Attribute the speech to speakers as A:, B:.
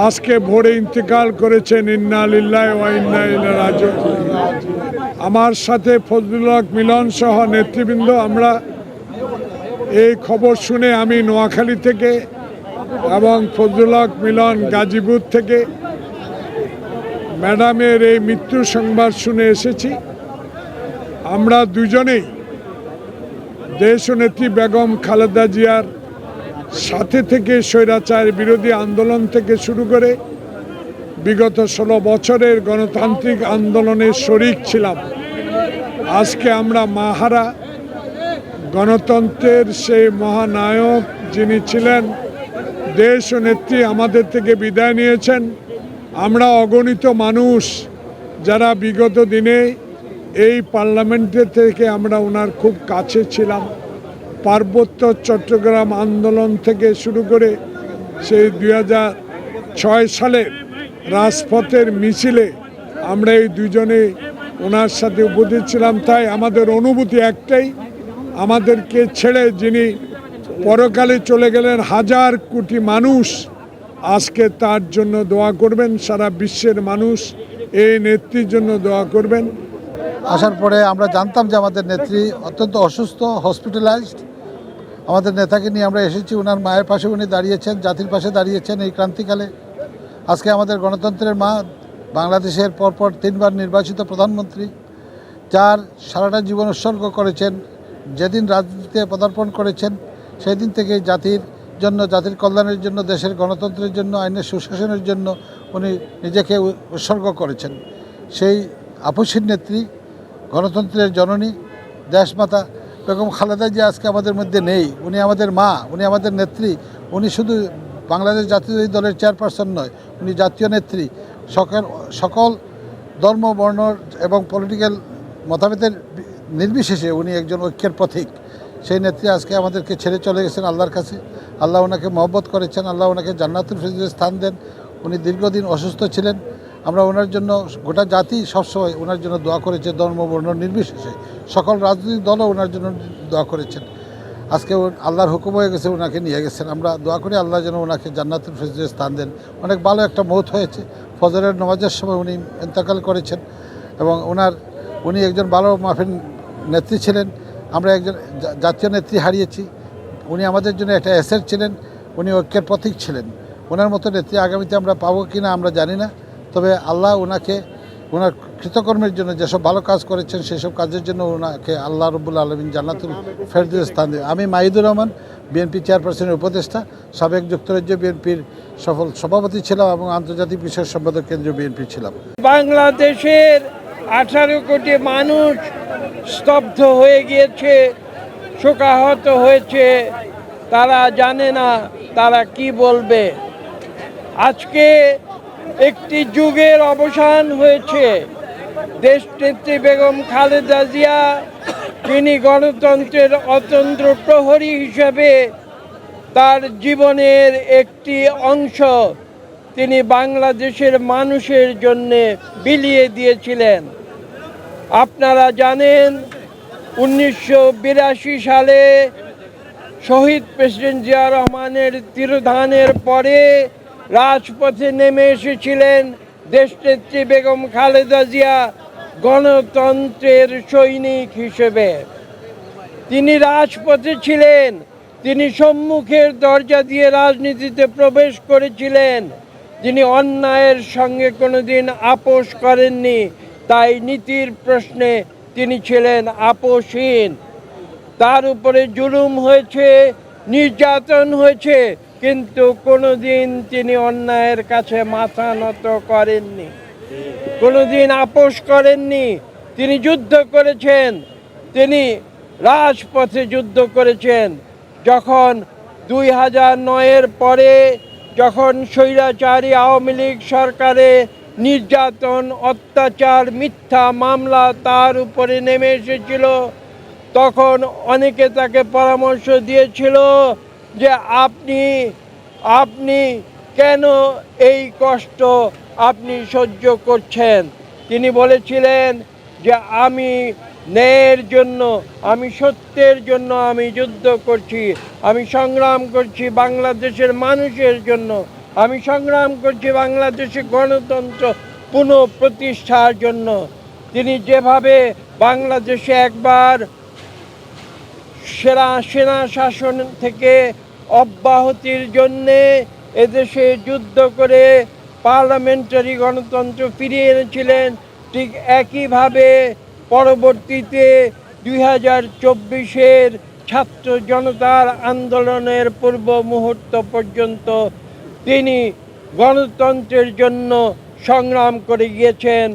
A: আজকে ভোরে ইন্তেকাল করেছেন। ইন্না লিল্লাহি ওয়া ইন্না ইলাইহি রাজিউন। আমার সাথে ফজলুল হক মিলন সহ নেতৃবৃন্দ আমরা এই খবর শুনে, আমি নোয়াখালী থেকে এবং ফজলুল হক মিলন গাজীপুর থেকে ম্যাডামের এই মৃত্যু সংবাদ শুনে এসেছি। আমরা দুজনেই দেশনেত্রী বেগম খালেদা জিয়ার সাথে থেকে স্বৈরাচার বিরোধী আন্দোলন থেকে শুরু করে বিগত 16 বছরের গণতান্ত্রিক আন্দোলনের শরিক ছিলাম। আজকে আমরা মাহারা গণতন্ত্রের সেই মহানায়ক যিনি ছিলেন দেশনেত্রী আমাদের থেকে বিদায় নিয়েছেন। আমরা অগণিত মানুষ যারা বিগত দিনে এই পার্লামেন্টের থেকে আমরা ওনার খুব কাছে ছিলাম। পার্বত্য চট্টগ্রাম আন্দোলন থেকে শুরু করে সেই 2006 সালে রাজপথের মিছিলে আমরা এই দুজনে ওনার সাথে উপস্থিত ছিলাম। তাই আমাদের অনুভূতি একটাই, আমাদেরকে ছেড়ে যিনি পরকালে চলে গেলেন, হাজার কোটি মানুষ আজকে তার জন্য দোয়া করবেন। সারা বিশ্বের মানুষ এই নেত্রীর জন্য দোয়া করবেন।
B: আসার পরে আমরা জানতাম যে আমাদের নেত্রী অত্যন্ত অসুস্থ, হসপিটালাইজড। আমাদের নেতাকে নিয়ে আমরা এসেছি, ওনার মায়ের পাশে উনি দাঁড়িয়েছেন, জাতির পাশে দাঁড়িয়েছেন এই ক্রান্তিকালে। আজকে আমাদের গণতন্ত্রের মা, বাংলাদেশের পরপর 3 বার নির্বাচিত প্রধানমন্ত্রী, যার সারাটা জীবন উৎসর্গ করেছেন, যেদিন রাজনীতিতে পদার্পণ করেছেন সেই দিন থেকে জাতির জন্য, জাতির কল্যাণের জন্য, দেশের গণতন্ত্রের জন্য, আইনের সুশাসনের জন্য উনি নিজেকে উৎসর্গ করেছেন। সেই আপসীর নেত্রী, গণতন্ত্রের জননী, দেশমাতা বেগম খালেদা জিয়া আজকে আমাদের মধ্যে নেই। উনি আমাদের মা, উনি আমাদের নেত্রী। উনি শুধু বাংলাদেশ জাতীয়তাবাদী দলের চেয়ারপারসন নয়, উনি জাতীয় নেত্রী। সকল ধর্ম, বর্ণ এবং পলিটিক্যাল মতভেদের নির্বিশেষে উনি একজন ঐক্যের প্রতীক। সেই নেত্রী আজকে আমাদেরকে ছেড়ে চলে গেছেন আল্লাহর কাছে। আল্লাহ ওনাকে মহব্বত করেছেন, আল্লাহ ওনাকে জান্নাতুল ফিরদৌসে স্থান দেন। উনি দীর্ঘদিন অসুস্থ ছিলেন। আমরা ওনার জন্য, গোটা জাতি সবসময় ওনার জন্য দোয়া করেছে, ধর্ম বর্ণ নির্বিশেষে। সকল রাজনৈতিক দলও ওনার জন্য দোয়া করেছেন। আজকে আল্লাহর হুকুম হয়ে গেছে, ওনাকে নিয়ে গেছেন। আমরা দোয়া করি আল্লাহ যেন ওনাকে জান্নাতুল ফিরদৌসে স্থান দেন। অনেক ভালো একটা মৌত হয়েছে। ফজরের নামাজের সময় উনি ইন্তেকাল করেছেন এবং উনি একজন ভালো মাফিন নেত্রী ছিলেন। আমরা একজন জাতীয় নেত্রী হারিয়েছি। উনি আমাদের জন্য একটা অ্যাসেট ছিলেন, উনি ঐক্যের প্রতীক ছিলেন। ওনার মতো নেত্রী আগামীতে আমরা পাবো কি না আমরা জানি না, তবে আল্লাহ ওনাকে ওনার কৃতকর্মের জন্য, যেসব ভালো কাজ করেছেন সেসব কাজের জন্য ওনাকে আল্লাহ রাব্বুল আলামিন জান্নাতুল ফেরদৌসে স্থান দেন। আমি মাহিদুর রহমান, বিএনপি চেয়ারপারসনের উপদেষ্টা, সাবেক যুক্তরাজ্য বিএনপির সফল সভাপতি ছিলাম এবং আন্তর্জাতিক বিষয় সম্পাদক কেন্দ্রীয় বিএনপি ছিলাম।
C: বাংলাদেশের 18 কোটি মানুষ স্তব্ধ হয়ে গিয়েছে, শোকাহত হয়েছে। তারা জানে না তারা কি বলবে। আজকে একটি যুগের অবসান হয়েছে। দেশনেত্রী বেগম খালেদা জিয়া, যিনি গণতন্ত্রের অতন্ত্র প্রহরী হিসেবে তার জীবনের একটি অংশ তিনি বাংলাদেশের মানুষের জন্যে বিলিয়ে দিয়েছিলেন। আপনারা জানেন 1982 সালে শহীদ প্রেসিডেন্ট জিয়া রহমানের তিরোধানের পরে রাজপথে নেমে এসেছিলেন দেশনেত্রী বেগম খালেদা জিয়া গণতন্ত্রের সৈনিক হিসেবে। তিনি রাজপথে ছিলেন, তিনি সম্মুখের দরজা দিয়ে রাজনীতিতে প্রবেশ করেছিলেন। যিনি অন্যায়ের সঙ্গে কোনোদিন আপোষ করেননি, তাই নীতির প্রশ্নে তিনি ছিলেন আপোষহীন। তার উপরে জুলুম হয়েছে, নির্যাতন হয়েছে, কিন্তু কোনোদিন তিনি অন্যায়ের কাছে মাথা নত করেননি, কোনোদিন আপোষ করেননি। তিনি যুদ্ধ করেছেন, তিনি রাজপথে যুদ্ধ করেছেন। যখন 2009-এর পরে যখন স্বৈরাচারী আওয়ামী লীগ সরকারে নির্যাতন, অত্যাচার, মিথ্যা মামলা তার উপরে নেমে এসেছিল, তখন অনেকে তাকে পরামর্শ দিয়েছিল যে আপনি কেন এই কষ্ট আপনি সহ্য করছেন। তিনি বলেছিলেন যে আমি ন্যায়ের জন্য, আমি সত্যের জন্য আমি যুদ্ধ করছি, আমি সংগ্রাম করছি বাংলাদেশের মানুষের জন্য। আমি সংগ্রাম করছি বাংলাদেশে গণতন্ত্র পুনঃপ্রতিষ্ঠার জন্য। তিনি যেভাবে বাংলাদেশে একবার সেনা শাসন থেকে অব্যাহতির জন্যে এদেশে যুদ্ধ করে পার্লামেন্টারি গণতন্ত্র ফিরিয়ে এনেছিলেন, ঠিক একইভাবে পরবর্তীতে 2024-এর ছাত্র জনতার আন্দোলনের পূর্ব মুহূর্ত পর্যন্ত তিনি গণতন্ত্রের জন্য সংগ্রাম করে গিয়েছেন।